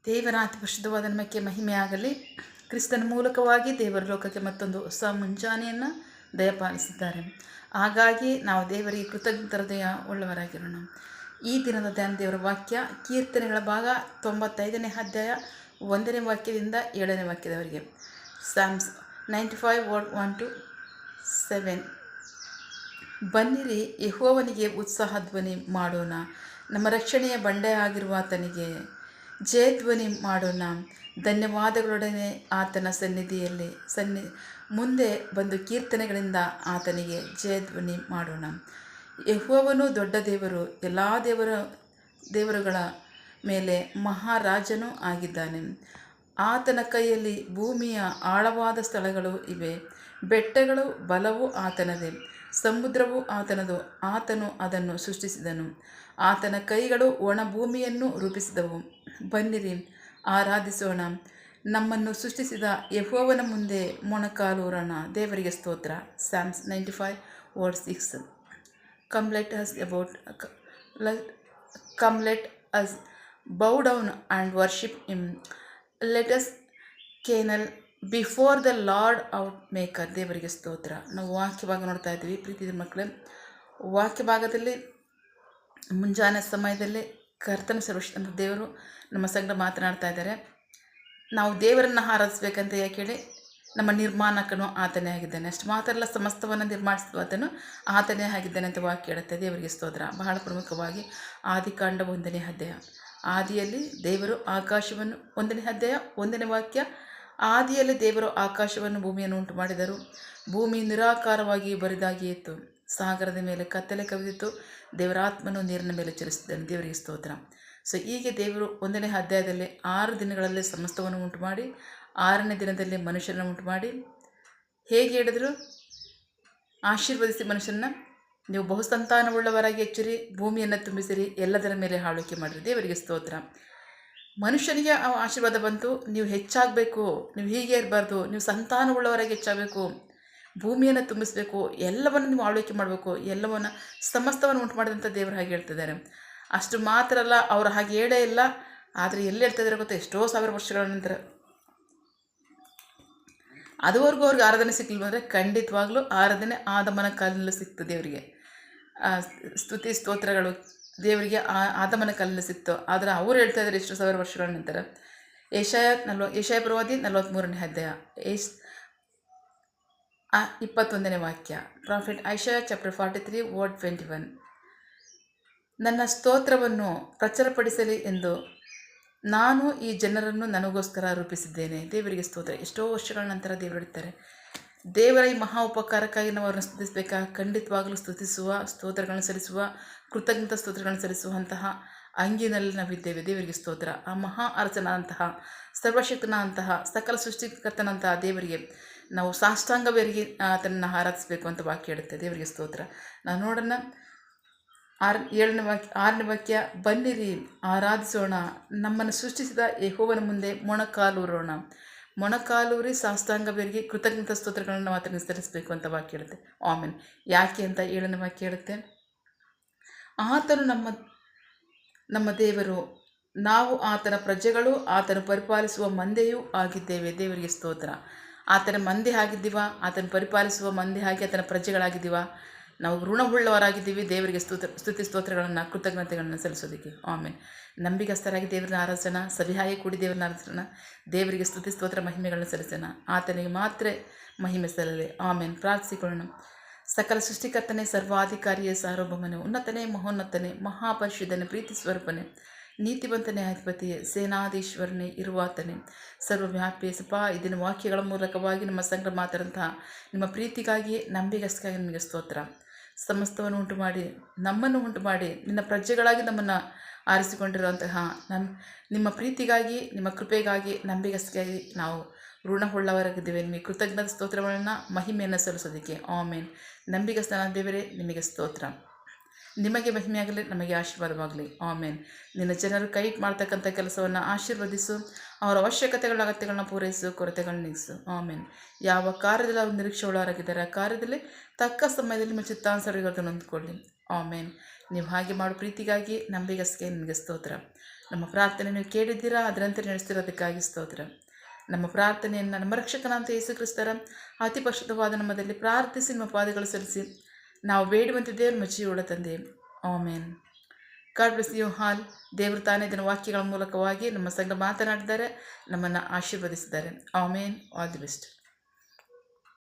ದೇವರ ಅತಿ ಪರಿಶುದ್ಧವಾದ ನಾಮಕ್ಕೆ ಮಹಿಮೆಯಾಗಲಿ. ಕ್ರಿಸ್ತನ ಮೂಲಕವಾಗಿ ದೇವರ ಲೋಕಕ್ಕೆ ಮತ್ತೊಂದು ಹೊಸ ಮುಂಜಾನೆಯನ್ನು ದಯಪಾಲಿಸಿದ್ದಾರೆ. ಹಾಗಾಗಿ ನಾವು ದೇವರಿಗೆ ಕೃತಜ್ಞ ಹೃದಯ ಉಳ್ಳವರಾಗಿರೋಣ. ಈ ದಿನದ ಧ್ಯಾನ ದೇವರ ವಾಕ್ಯ ಕೀರ್ತನೆಗಳ ಭಾಗ 95ನೇ ಅಧ್ಯಾಯ 1ನೇ ವಾಕ್ಯದಿಂದ 7ನೇ ವಾಕ್ಯದವರೆಗೆ. ಸಾಮ್ಸ್ 95:1-7. ಬನ್ನಿರಿ, ಯೆಹೋವನಿಗೆ ಉತ್ಸಾಹ ಧ್ವನಿ ಮಾಡೋಣ, ನಮ್ಮ ರಕ್ಷಣೆಯ ಬಂಡೆಯಾಗಿರುವ ಆತನಿಗೆ ಜಯಧ್ವನಿ ಮಾಡೋಣ. ಧನ್ಯವಾದಗಳೊಡನೆ ಆತನ ಸನ್ನಿಧಿಯಲ್ಲಿ ಮುಂದೆ ಬಂದು ಕೀರ್ತನೆಗಳಿಂದ ಆತನಿಗೆ ಜಯಧ್ವನಿ ಮಾಡೋಣ. ಯೆಹೋವನು ದೊಡ್ಡ ದೇವರು, ಎಲ್ಲ ದೇವರುಗಳ ಮೇಲೆ ಮಹಾರಾಜನೂ ಆಗಿದ್ದಾನೆ. ಆತನ ಕೈಯಲ್ಲಿ ಭೂಮಿಯ ಆಳವಾದ ಸ್ಥಳಗಳು ಇವೆ. ಬೆಟ್ಟಗಳು ಬಲವೂ ಆತನದೇ, ಸಮುದ್ರವೂ ಆತನದು, ಆತನು ಅದನ್ನು ಸೃಷ್ಟಿಸಿದನು. ಆತನ ಕೈಗಳು ಒಣ ಭೂಮಿಯನ್ನು ರೂಪಿಸಿದವು. ಬನ್ನಿರಿ, ಆರಾಧಿಸೋಣ, ನಮ್ಮನ್ನು ಸೃಷ್ಟಿಸಿದ ಯೆಹೋವನ ಮುಂದೆ ಮೊಣಕಾಲೂರೋಣ. ದೇವರಿಗೆ ಸ್ತೋತ್ರ. Psalms 95:6. Come let us bow down and worship him. Let us kneel before the Lord our Maker. ದೇವರಿಗೆ ಸ್ತೋತ್ರ. ನಾವು ವಾಕ್ಯ ಭಾಗ ನೋಡ್ತಾ ಇದ್ದೀವಿ. ಪ್ರೀತಿಯ ಮಕ್ಕಳೇ, ವಾಕ್ಯ ಭಾಗದಲ್ಲಿ ಮುಂಜಾನೆ ಸಮಯದಲ್ಲಿ ಕರ್ತನ ಸರ್ವಶಕ್ತ ದೇವರು ನಮ್ಮ ಸಂಗಡ ಮಾತನಾಡ್ತಾ ಇದ್ದಾರೆ. ನಾವು ದೇವರನ್ನು ಆರಾಧಿಸಬೇಕಂತ ಯಾಕೆ ಹೇಳಿ, ನಮ್ಮ ನಿರ್ಮಾಣಕನು ಆತನೇ ಆಗಿದ್ದಾನೆ. ಅಷ್ಟು ಮಾತ್ರ ಅಲ್ಲ, ಸಮಸ್ತವನ್ನು ನಿರ್ಮಾಣಿಸುವ ಆತನು ಆತನೇ ಆಗಿದ್ದಾನೆ ಅಂತ ವಾಕ್ಯ ಹೇಳುತ್ತೆ. ದೇವರಿಗೆ ಸ್ತೋತ್ರ. ಬಹಳ ಪ್ರಮುಖವಾಗಿ ಆದಿಕಾಂಡ 1ನೇ ಅಧ್ಯಾಯ. ಆದಿಯಲ್ಲಿ ದೇವರು ಆಕಾಶವನ್ನು, 1ನೇ ಅಧ್ಯಾಯ 1ನೇ ವಾಕ್ಯ, ಆದಿಯಲ್ಲಿ ದೇವರು ಆಕಾಶವನ್ನು ಭೂಮಿಯನ್ನು ಉಂಟು ಮಾಡಿದರು. ಭೂಮಿ ನಿರಾಕಾರವಾಗಿ ಬರಿದಾಗಿ ಇತ್ತು, ಸಾಗರದ ಮೇಲೆ ಕತ್ತಲೆ ಕವಿದಿತ್ತು, ದೇವರ ಆತ್ಮನು ನೀರಿನ ಮೇಲೆ ಚಲಿಸಿದ್ದಾನೆ. ದೇವರಿಗೆ ಸ್ತೋತ್ರ. ಸೊ ಹೀಗೆ ದೇವರು 1ನೇ ಅಧ್ಯಾಯದಲ್ಲಿ 6 ದಿನಗಳಲ್ಲಿ ಸಮಸ್ತವನ್ನು ಉಂಟು ಮಾಡಿ 6ನೇ ದಿನದಲ್ಲಿ ಮನುಷ್ಯರನ್ನು ಉಂಟು ಮಾಡಿ ಹೇಗೆ ಹೇಳಿದ್ರು, ಆಶೀರ್ವದಿಸಿ ಮನುಷ್ಯನ, ನೀವು ಬಹುಸಂತಾನವುಳ್ಳವರಾಗಿ ಹೆಚ್ಚಿರಿ, ಭೂಮಿಯನ್ನು ತುಂಬಿಸಿರಿ, ಎಲ್ಲದರ ಮೇಲೆ ಆಳ್ವಿಕೆ ಮಾಡಿರಿ. ದೇವರಿಗೆ ಸ್ತೋತ್ರ. ಮನುಷ್ಯನಿಗೆ ಆ ಆಶೀರ್ವಾದ ಬಂತು, ನೀವು ಹೆಚ್ಚಾಗಬೇಕು, ನೀವು ಹೀಗೆ ಇರಬಾರ್ದು, ನೀವು ಸಂತಾನವುಳ್ಳವರಾಗಿ ಹೆಚ್ಚಾಗಬೇಕು, ಭೂಮಿಯನ್ನು ತುಂಬಿಸಬೇಕು, ಎಲ್ಲವನ್ನು ನೀವು ಆಳ್ವಿಕೆ ಮಾಡಬೇಕು, ಎಲ್ಲವನ್ನು ಸಮಸ್ತವನ್ನು ಉಂಟು ಮಾಡಿದಂಥ ದೇವರು ಹಾಗೆ ಹೇಳ್ತಿದ್ದಾರೆ. ಅಷ್ಟು ಮಾತ್ರ ಅಲ್ಲ, ಅವರು ಹಾಗೆ ಹೇಳೇ ಇಲ್ಲ. ಆದರೆ ಎಲ್ಲಿ ಹೇಳ್ತಿದ್ದಾರೆ ಗೊತ್ತಾ, ಎಷ್ಟೋ ಸಾವಿರ ವರ್ಷಗಳ ನಂತರ. ಅದುವರೆಗೂ ಅವ್ರಿಗೆ ಆರಾಧನೆ ಸಿಕ್ಕಲಿಲ್ಲ ಅಂದರೆ ಖಂಡಿತವಾಗ್ಲೂ ಆರಾಧನೆ ಆದಮನ ಕಾಲಿನಲ್ಲಿ ಸಿಕ್ತು ದೇವರಿಗೆ. ಸ್ತುತಿ ಸ್ತೋತ್ರಗಳು ದೇವರಿಗೆ ಆದಮನ ಕಾಲಿನಲ್ಲಿ ಸಿಕ್ತು. ಆದರೆ ಅವರು ಹೇಳ್ತಾ ಇದ್ದಾರೆ ಎಷ್ಟು ಸಾವಿರ ವರ್ಷಗಳ ನಂತರ. ಯೆಶಾಯ ಪ್ರವಾದಿ 43ನೇ ಅಧ್ಯಾಯ 21ನೇ ವಾಕ್ಯ. Prophet Isaiah chapter 43:21. ನನ್ನ ಸ್ತೋತ್ರವನ್ನು ಪ್ರಚುರಪಡಿಸಲಿ ಎಂದು ನಾನು ಈ ಜನರನ್ನು ನನಗೋಸ್ಕರ ರೂಪಿಸಿದ್ದೇನೆ. ದೇವರಿಗೆ ಸ್ತೋತ್ರ. ಎಷ್ಟೋ ವರ್ಷಗಳ ನಂತರ ದೇವರು ಹೇಳ್ತಾರೆ. ದೇವರ ಈ ಮಹಾ ಉಪಕಾರಕ್ಕಾಗಿ ನಾವು ಅವರನ್ನು ಸ್ತುತಿಸಬೇಕಾ? ಖಂಡಿತವಾಗಲೂ ಸ್ತುತಿಸುವ, ಸ್ತೋತ್ರಗಳನ್ನು ಸಲ್ಲಿಸುವ, ಕೃತಜ್ಞತಾ ಸ್ತೋತ್ರಗಳನ್ನು ಸಲ್ಲಿಸುವಂತಹ ಅಂಗಿನಲ್ಲಿ ನಾವಿದ್ದೇವೆ. ದೇವರಿಗೆ ಸ್ತೋತ್ರ. ಆ ಮಹಾ ಅರಸನಾದಂತಹ, ಸರ್ವಶಕ್ತನಾದಂತಹ, ಸಕಲ ಸೃಷ್ಟಿಕರ್ತನಂತಹ ದೇವರಿಗೆ ನಾವು ಸಾಷ್ಟಾಂಗವೇರಿಗೆ ಆತನನ್ನು ಆರಾಧಿಸಬೇಕು ಅಂತ ವಾಕ್ಯ ಹೇಳುತ್ತೆ. ದೇವರಿಗೆ ಸ್ತೋತ್ರ. ನಾವು ನೋಡೋಣ 6ನೇ ವಾಕ್ಯ. ಬನ್ನಿರಿ, ಆರಾಧಿಸೋಣ, ನಮ್ಮನ್ನು ಸೃಷ್ಟಿಸಿದ ಯೆಹೋವನ ಮುಂದೆ ಮೊಣಕಾಲೂರೋಣ. ಮೊಣಕಾಲೂರಿ ಸಾಷ್ಟಾಂಗವೇರಿಗೆ ಕೃತಜ್ಞತಾ ಸ್ತೋತ್ರಗಳನ್ನು ನಾವು ಆತನಿಗೆ ಸಲ್ಲಿಸಬೇಕು ಅಂತ ವಾಕ್ಯ ಹೇಳುತ್ತೆ. ಆಮೇನ್. ಯಾಕೆ ಅಂತ 7ನೇ ವಾಕ್ಯ ಹೇಳುತ್ತೆ. ಆತನು ನಮ್ಮ ದೇವರು, ನಾವು ಆತನ ಪ್ರಜೆಗಳು, ಆತನು ಪರಿಪಾಲಿಸುವ ಮಂದೆಯೂ ಆಗಿದ್ದೇವೆ. ದೇವರಿಗೆ ಸ್ತೋತ್ರ. ಆತನ ಮಂದೆ ಆಗಿದ್ದೀವ, ಆತನ ಪರಿಪಾಲಿಸುವ ಮಂದೆ ಆಗಿ ಆತನ ಪ್ರಜೆಗಳಾಗಿದ್ದೀವ. ನಾವು ಋಣವುಳ್ಳವರಾಗಿದ್ದೀವಿ ದೇವರಿಗೆ ಸ್ತುತಿ ಸ್ತೋತ್ರಗಳನ್ನು, ಕೃತಜ್ಞತೆಗಳನ್ನು ಸಲ್ಲಿಸೋದಕ್ಕೆ. ಆಮೇಲೆ ನಂಬಿಗಸ್ತರಾಗಿ ದೇವರನ್ನ ಆರಾಧಿಸೋಣ, ಸವಿಹಾಯಿ ಕೂಡಿ ದೇವರನ್ನ ಆರಾಧಿಸೋಣ, ದೇವರಿಗೆ ಸ್ತುತಿ ಸ್ತೋತ್ರ ಮಹಿಮೆಗಳನ್ನು ಸಲ್ಲಿಸೋಣ. ಆತನಿಗೆ ಮಾತ್ರ ಮಹಿಮೆ ಸಲ್ಲಲಿ. ಆಮೇಲೆ ಪ್ರಾರ್ಥಿಸಿಕೊಳ್ಳೋಣ. ಸಕಲ ಸೃಷ್ಟಿಕರ್ತನೇ, ಸರ್ವಾಧಿಕಾರಿಯೇ, ಸಾರ್ವಭೌಮನೇ, ಉನ್ನತನೇ, ಮಹೋನ್ನತನೇ, ಮಹಾಪರಿಶುದ್ಧನೇ, ಪ್ರೀತಿ ಸ್ವರೂಪನೇ, ನೀತಿವಂತನೇ, ಅಧಿಪತಿಯೇ, ಸೇನಾಧೀಶ್ವರನೇ, ಇರುವಾತನೇ, ಸರ್ವವ್ಯಾಪಿ ಸಪ. ಇದನ್ನು ವಾಕ್ಯಗಳ ಮೂಲಕವಾಗಿ ನಮ್ಮ ಸಂಘ ಮಾತಾದಂತಹ ನಿಮ್ಮ ಪ್ರೀತಿಗಾಗಿ, ನಂಬಿಗಸ್ಗಾಗಿ ನಿಮಗೆ ಸ್ತೋತ್ರ. ಸಮಸ್ತವನ್ನು ಉಂಟು ಮಾಡಿ, ನಮ್ಮನ್ನು ಉಂಟು ಮಾಡಿ, ನಿನ್ನ ಪ್ರಜೆಗಳಾಗಿ ನಮ್ಮನ್ನು ಆರಿಸಿಕೊಂಡಿರುವಂತಹ ನಿಮ್ಮ ಪ್ರೀತಿಗಾಗಿ, ನಿಮ್ಮ ಕೃಪೆಗಾಗಿ, ನಂಬಿಗಸ್ಗಾಗಿ ನಾವು ಋಣವುಳ್ಳವರಾಗಿದ್ದೇವೆ. ನಿಮಗೆ ಕೃತಜ್ಞತಾ ಸ್ತೋತ್ರಗಳನ್ನು, ಮಹಿಮೆಯನ್ನು ಸಲ್ಲಿಸೋದಕ್ಕೆ. ಆಮೇನ್. ನಂಬಿಗಸ್ತನ ದೇವರೇ, ನಿಮಗೆ ಸ್ತೋತ್ರ. ನಿಮಗೆ ಮಹಿಮೆಯಾಗಲಿ, ನಮಗೆ ಆಶೀರ್ವಾದವಾಗಲಿ. ಆಮೇನ್. ನಿನ್ನ ಜನರು ಕೈ ಮಾಡ್ತಕ್ಕಂಥ ಕೆಲಸವನ್ನು ಆಶೀರ್ವದಿಸು, ಅವರ ಅವಶ್ಯಕತೆಗಳ ಅಗತ್ಯಗಳನ್ನ ಪೂರೈಸು, ಕೊರತೆಗಳನ್ನ ನೀಗಿಸು. ಆಮೇನ್. ಯಾವ ಕಾರ್ಯದಲ್ಲಿ ಅವರು ನಿರೀಕ್ಷೆ ಉಳ್ಳವರಾಗಿದ್ದಾರೆ, ಆ ಕಾರ್ಯದಲ್ಲಿ ತಕ್ಕ ಸಮಯದಲ್ಲಿ ನಿಮ್ಮ ಚಿತ್ತಾನುಸಾರಗಳನ್ನು ಹೊಂದಿಕೊಳ್ಳಿ. ಆಮೇನ್. ನೀವು ಹಾಗೆ ಮಾಡೋ ಪ್ರೀತಿಗಾಗಿ, ನಂಬಿಗಸ್ಗೆ ನಿಮಗೆ ಸ್ತೋತ್ರ. ನಮ್ಮ ಪ್ರಾರ್ಥನೆ ನೀವು ಕೇಳಿದ್ದೀರಾ, ಅದರಂತೆ ನಡೆಸ್ತಿರೋದಕ್ಕಾಗಿ ಸ್ತೋತ್ರ. ನಮ್ಮ ಪ್ರಾರ್ಥನೆಯನ್ನು ನಮ್ಮ ರಕ್ಷಕನಾಂತ ಯೇಸು ಕ್ರಿಸ್ತರ ಅತಿ ಪರಿಶುದ್ಧವಾದ ನಮ್ಮದಲ್ಲಿ ಪ್ರಾರ್ಥಿಸಿ ನಿಮ್ಮ ಪಾದಗಳು ಸಲ್ಲಿಸಿ ನಾವು ಬೇಡುವಂತೆ ದೇವರು ಮಚ್ಚಿಯೋಡ ತಂದೆ. Amen. God bless you all. ದೇವರು ತಾನೇ ಇದನ್ನು ವಾಕ್ಯಗಳ ಮೂಲಕವಾಗಿ ನಮ್ಮ ಸಂಘ ಮಾತನಾಡಿದ್ದಾರೆ, ನಮ್ಮನ್ನು ಆಶೀರ್ವದಿಸಿದ್ದಾರೆ. ಆಮೇನ್. All the best.